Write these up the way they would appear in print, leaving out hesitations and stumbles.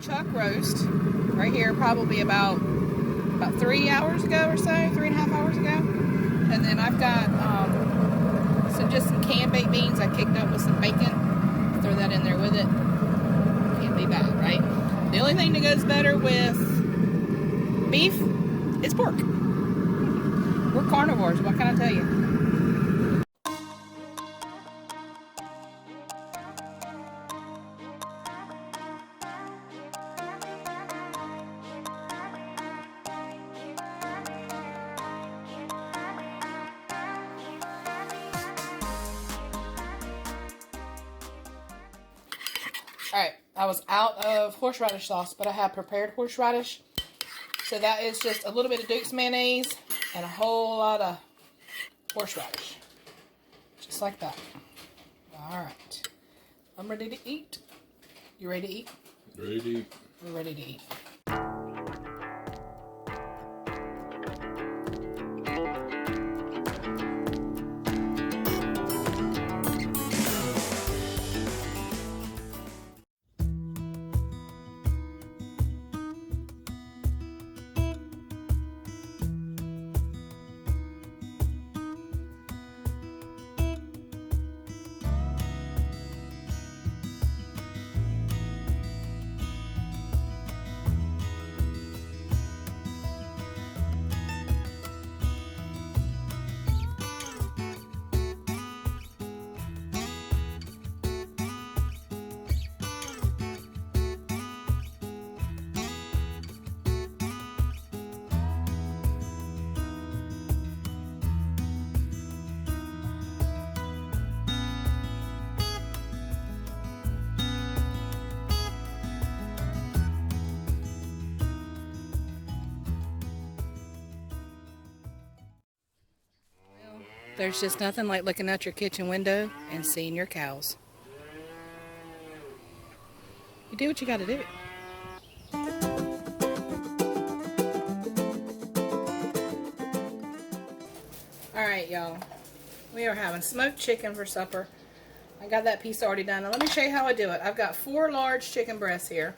chuck roast right here, probably about 3 hours ago or so, 3.5 hours ago. And then I've got some canned baked beans I kicked up with some bacon. Throw that in there with it. Can't be bad, right? The only thing that goes better with beef is pork. We're carnivores, what can I tell you? Alright, I was out of horseradish sauce, but I have prepared horseradish. So that is just a little bit of Duke's mayonnaise and a whole lot of horseradish. Just like that. Alright. I'm ready to eat. You ready to eat? Ready to eat. We're ready to eat. There's just nothing like looking out your kitchen window and seeing your cows. You do what you gotta do. Alright, y'all. We are having smoked chicken for supper. I got that piece already done. Now let me show you how I do it. I've got 4 large chicken breasts here.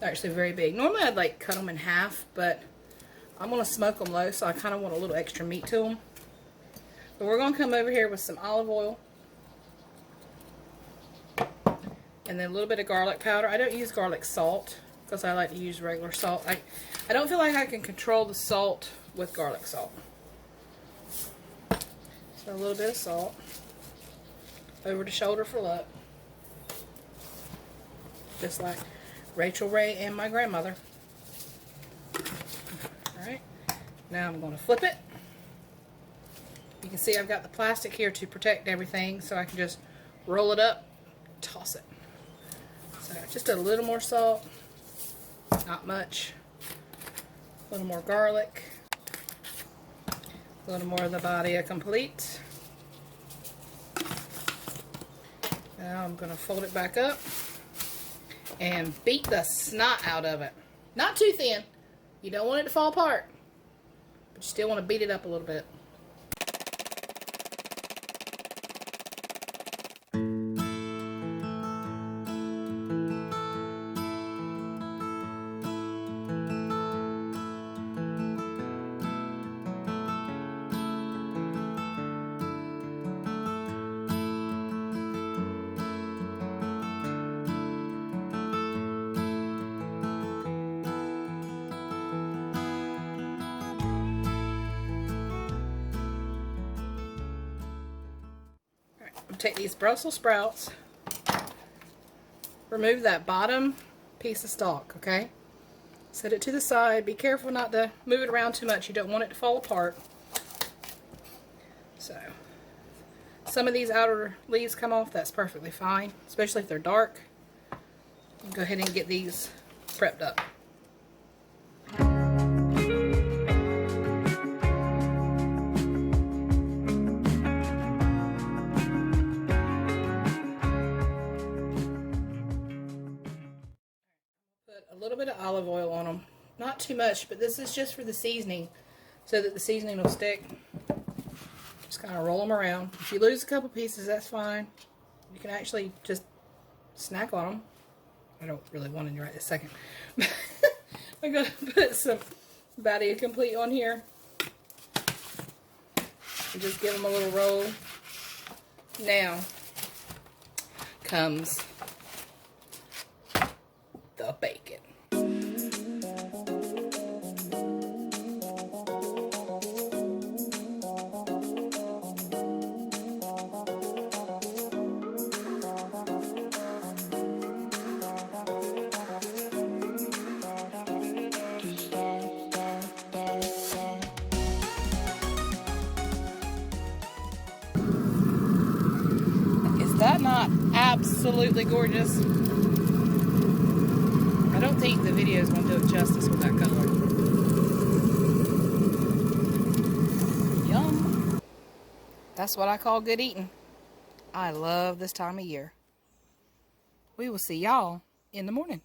They're actually very big. Normally I'd like cut them in half, but I'm going to smoke them low, so I kind of want a little extra meat to them. But we're going to come over here with some olive oil. And then a little bit of garlic powder. I don't use garlic salt because I like to use regular salt. I don't feel like I can control the salt with garlic salt. So a little bit of salt. Over the shoulder for luck. Just like Rachel Ray and my grandmother. Alright. Now I'm going to flip it. You can see I've got the plastic here to protect everything, so I can just roll it up, toss it. So just a little more salt, not much. A little more garlic, a little more of the body complete. Now I'm going to fold it back up and beat the snot out of it. Not too thin. You don't want it to fall apart, but you still want to beat it up a little bit. Take these Brussels sprouts, remove that bottom piece of stalk, okay? Set it to the side. Be careful not to move it around too much. You don't want it to fall apart. So, some of these outer leaves come off. That's perfectly fine, especially if they're dark. Go ahead and get these prepped up. A little bit of olive oil on them. Not too much, but this is just for the seasoning, so that the seasoning will stick. Just kind of roll them around. If you lose a couple pieces, that's fine. You can actually just snack on them. I don't really want any right this second. I'm going to put some Batty Complete on here. And just give them a little roll. Now comes the bacon. Is that not absolutely gorgeous? I don't think the video is going to do it justice with that color. Yum. That's what I call good eating. I love this time of year. We will see y'all in the morning.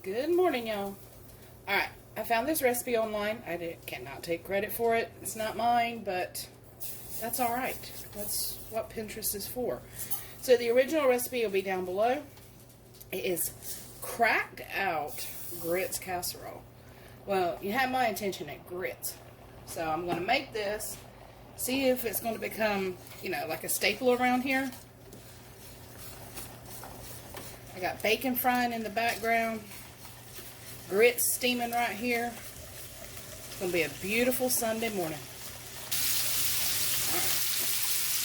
Good morning, y'all. Alright, I found this recipe online. I cannot take credit for it. It's not mine, but that's alright. That's what Pinterest is for. So the original recipe will be down below. It is cracked out grits casserole. Well, you have my attention at grits. So I'm going to make this, see if it's going to become, you know, like a staple around here. I got bacon frying in the background. Grits steaming right here. It's going to be a beautiful Sunday morning. Alright.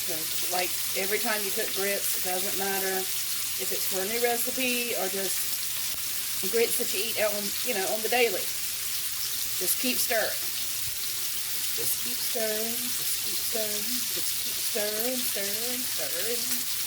So, like every time you cook grits, it doesn't matter if it's for a new recipe or just grits that you eat out on, you know, on the daily. Just keep stirring. Just keep stirring. Just keep stirring. Just keep stirring, stirring, stirring.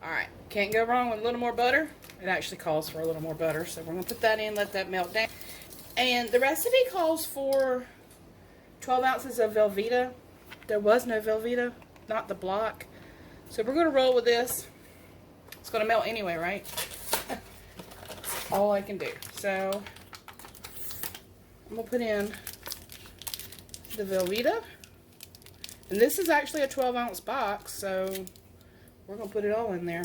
Alright, can't go wrong with a little more butter. It actually calls for a little more butter, so we're going to put that in, let that melt down. And the recipe calls for 12 ounces of Velveeta. There was no Velveeta, not the block. So we're going to roll with this. It's going to melt anyway, right? That's all I can do. So I'm going to put in the Velveeta. And this is actually a 12-ounce box, so we're going to put it all in there.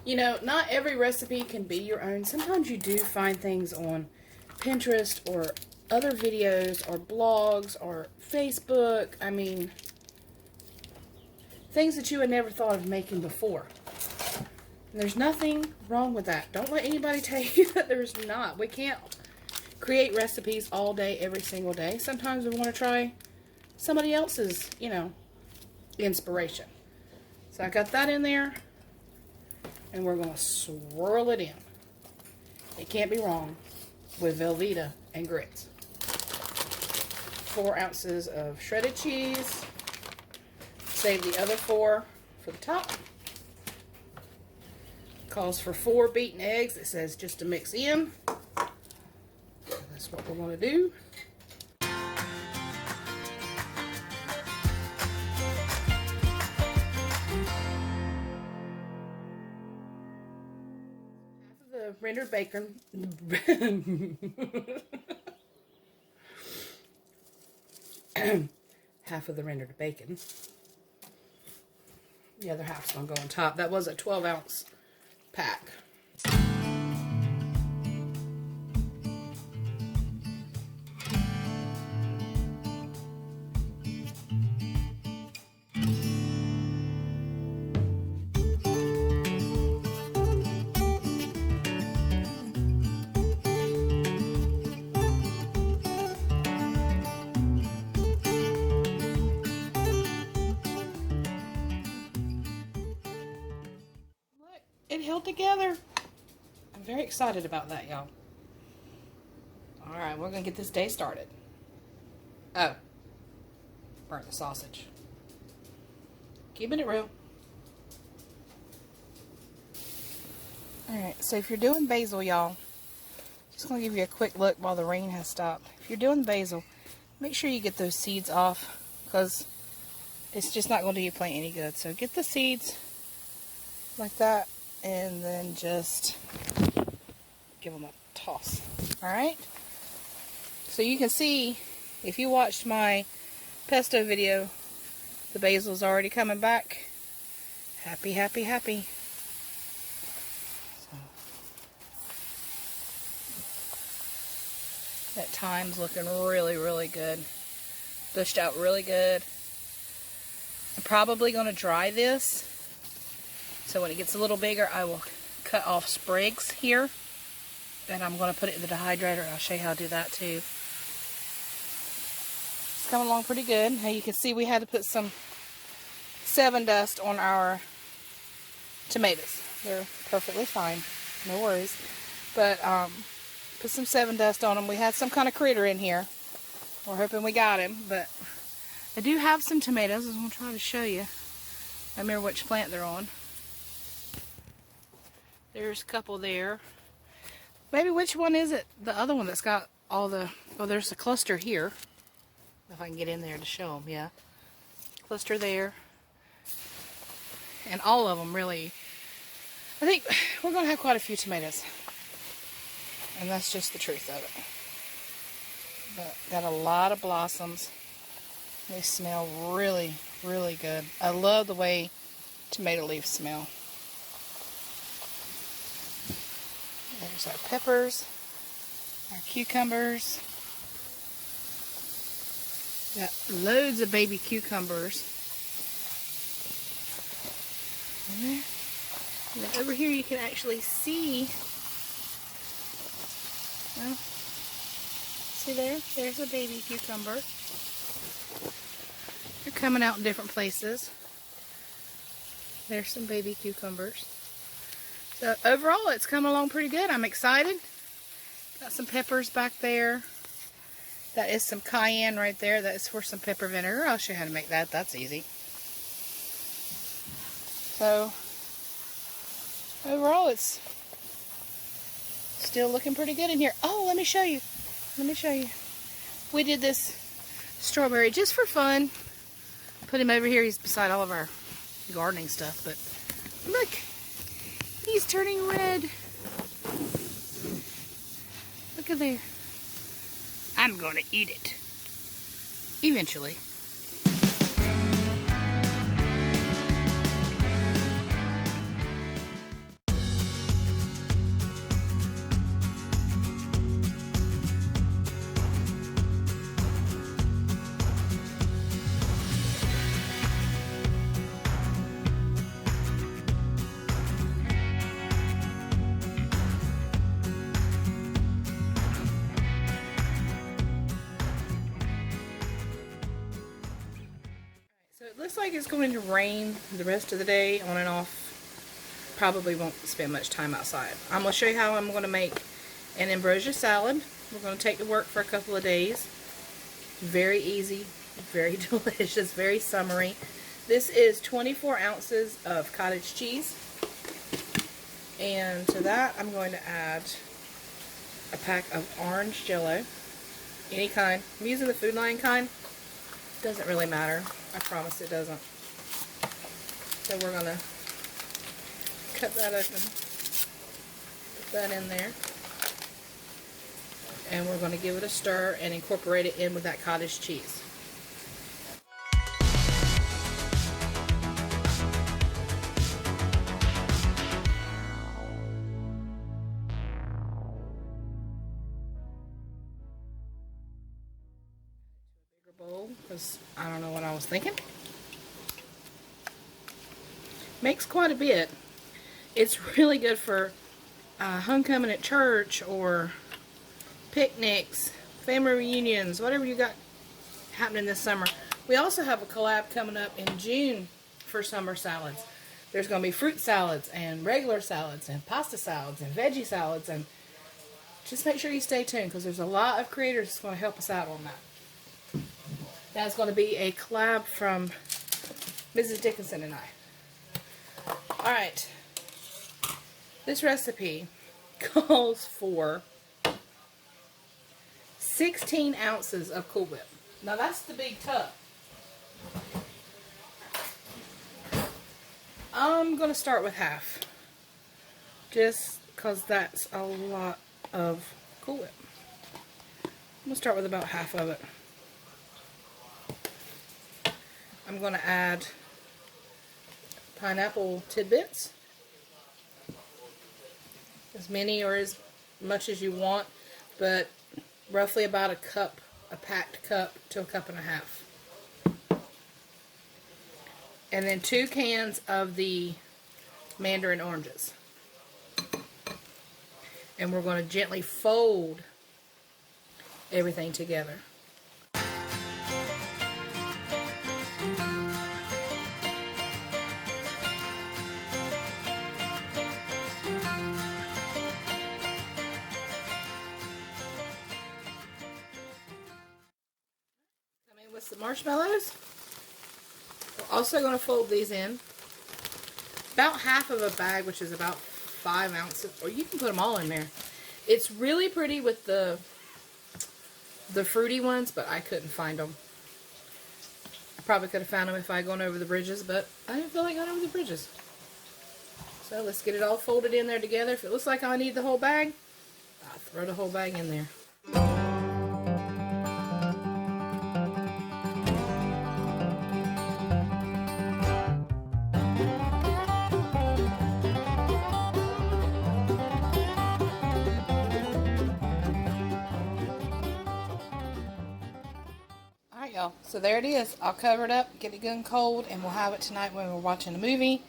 You know, not every recipe can be your own. Sometimes you do find things on Pinterest or other videos or blogs or Facebook. I mean, things that you had never thought of making before. And there's nothing wrong with that. Don't let anybody tell you that there's not. We can't create recipes all day, every single day. Sometimes we want to try somebody else's, you know, inspiration. So I got that in there, and we're going to swirl it in. It can't be wrong with Velveeta and grits. 4 ounces of shredded cheese. Save the other 4 for the top. Calls for 4 beaten eggs. It says just to mix in. So that's what we're going to do. Rendered bacon. Half of the rendered bacon. The other half's gonna go on top. That was a 12-ounce pack. it held together. I'm very excited about that, y'all. Alright, we're going to get this day started. Oh. Burnt the sausage. Keeping it real. Alright, so if you're doing basil, y'all, just going to give you a quick look while the rain has stopped. If you're doing basil, make sure you get those seeds off, because it's just not going to do your plant any good. So get the seeds like that, and then just give them a toss. Alright? So you can see, if you watched my pesto video, the basil's already coming back. Happy, happy, happy. So, that thyme's looking really, really good. Bushed out really good. I'm probably going to dry this. So when it gets a little bigger, I will cut off sprigs here. And I'm going to put it in the dehydrator. I'll show you how to do that too. It's coming along pretty good. Now you can see we had to put some 7 dust on our tomatoes. They're perfectly fine. No worries. But put some 7 dust on them. We had some kind of critter in here. We're hoping we got him. But I do have some tomatoes. I'm going to try to show you. I remember which plant they're on. There's a couple there. Maybe which one is it? The other one that's got all the... Oh, there's a cluster here. If I can get in there to show them, yeah. Cluster there. And all of them really... I think we're going to have quite a few tomatoes. And that's just the truth of it. But got a lot of blossoms. They smell really, really good. I love the way tomato leaves smell. There's our peppers, our cucumbers. Got loads of baby cucumbers. In there. And then over here you can actually see. Well, see there? There's a baby cucumber. They're coming out in different places. There's some baby cucumbers. So overall, it's coming along pretty good. I'm excited. Got some peppers back there. That is some cayenne right there. That is for some pepper vinegar. I'll show you how to make that. That's easy. So overall, it's still looking pretty good in here. Oh, let me show you. Let me show you. We did this strawberry just for fun. Put him over here. He's beside all of our gardening stuff. But look. He's turning red. Look at there. I'm going to eat it. Eventually. It looks like it's going to rain the rest of the day, on and off. Probably won't spend much time outside. I'm going to show you how I'm going to make an ambrosia salad. We're going to take to work for a couple of days. Very easy, very delicious, very summery. This is 24 ounces of cottage cheese. And to that, I'm going to add a pack of orange Jell-O. Any kind. I'm using the Food Lion kind. Doesn't really matter. I promise it doesn't. So we're going to cut that open. Put that in there. And we're going to give it a stir and incorporate it in with that cottage cheese. Bowl, because I don't know what I was thinking. Makes quite a bit. It's really good for homecoming at church or picnics, family reunions, whatever you got happening this summer. We also have a collab coming up in June for summer salads. There's going to be fruit salads and regular salads and pasta salads and veggie salads, and just make sure you stay tuned because there's a lot of creators that's going to help us out on that. That's going to be a collab from Mrs. Dickinson and I. Alright, this recipe calls for 16 ounces of Cool Whip. Now that's the big tub. I'm going to start with half, just because that's a lot of Cool Whip. I'm going to start with about half of it. I'm going to add pineapple tidbits, as many or as much as you want, but roughly about a cup, a packed cup to a cup and a half. And then 2 cans of the mandarin oranges. And we're going to gently fold everything together. Come in with some marshmallows. We're also going to fold these in. About half of a bag, which is about 5 ounces, or you can put them all in there. It's really pretty with the fruity ones, but I couldn't find them. I probably could have found them if I had gone over the bridges, but I didn't feel like going over the bridges. So let's get it all folded in there together. If it looks like I need the whole bag, I'll throw the whole bag in there. Alright y'all, so there it is. I'll cover it up, get it good and cold, and we'll have it tonight when we're watching a movie.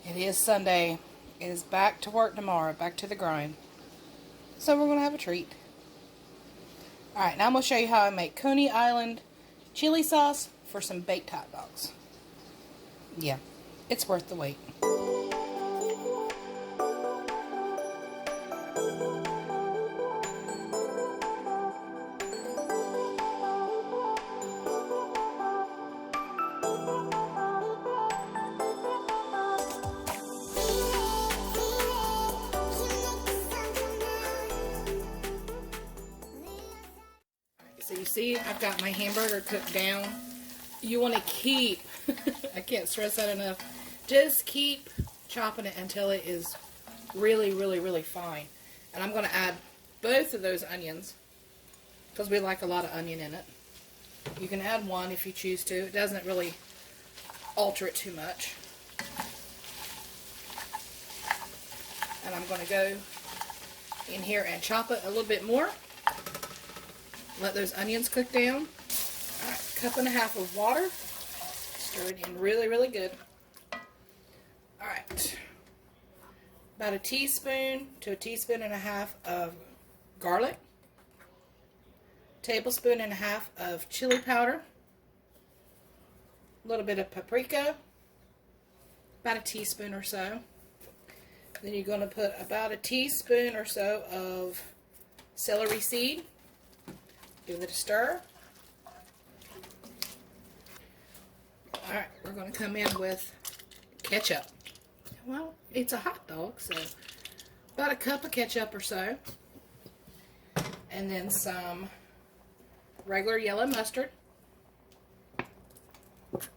It is Sunday. It is back to work tomorrow, back to the grind. So we're going to have a treat. Alright, now I'm going to show you how I make Coney Island chili sauce for some baked hot dogs. Yeah, it's worth the wait. So you see, I've got my hamburger cooked down. You want to keep, I can't stress that enough, just keep chopping it until it is really, really, really fine. And I'm going to add both of those onions, because we like a lot of onion in it. You can add one if you choose to. It doesn't really alter it too much. And I'm going to go in here and chop it a little bit more. Let those onions cook down. Alright, 1.5 cups of water. Stir it in really, really good. Alright. About 1 teaspoon to 1.5 teaspoons of garlic. 1.5 tablespoons of chili powder. A little bit of paprika. About 1 teaspoon or so. Then you're going to put about 1 teaspoon or so of celery seed. Give it a stir. Alright, we're going to come in with ketchup. Well, it's a hot dog, so about 1 cup of ketchup or so. And then some regular yellow mustard. About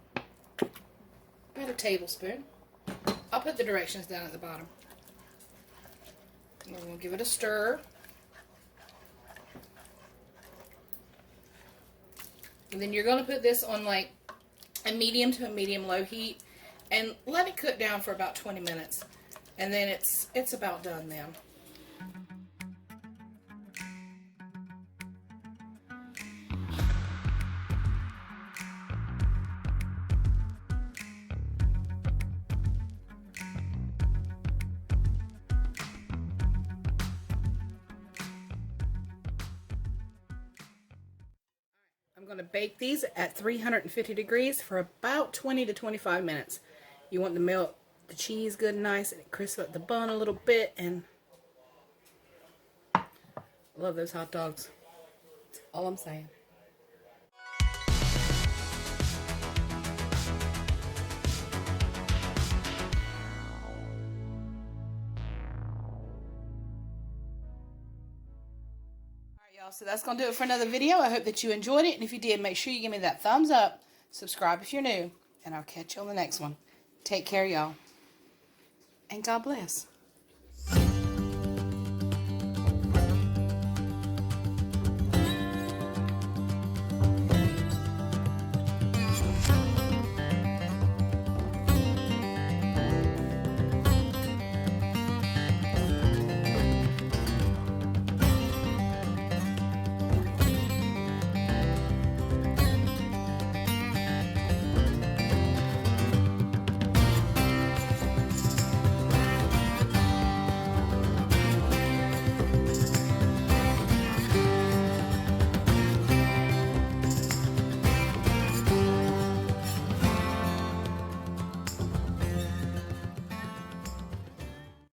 1 tablespoon. I'll put the directions down at the bottom. And we're going to give it a stir. And then you're going to put this on like a medium to a medium-low heat and let it cook down for about 20 minutes. And then it's about done then. I'm going to bake these at 350 degrees for about 20 to 25 minutes. You want the cheese good and nice, and it crisps up the bun a little bit, and I love those hot dogs. That's all I'm saying. Y'all, so that's going to do it for another video. I hope that you enjoyed it, and if you did, make sure you give me that thumbs up, subscribe if you're new, and I'll catch you on the next one. Take care, y'all, and God bless.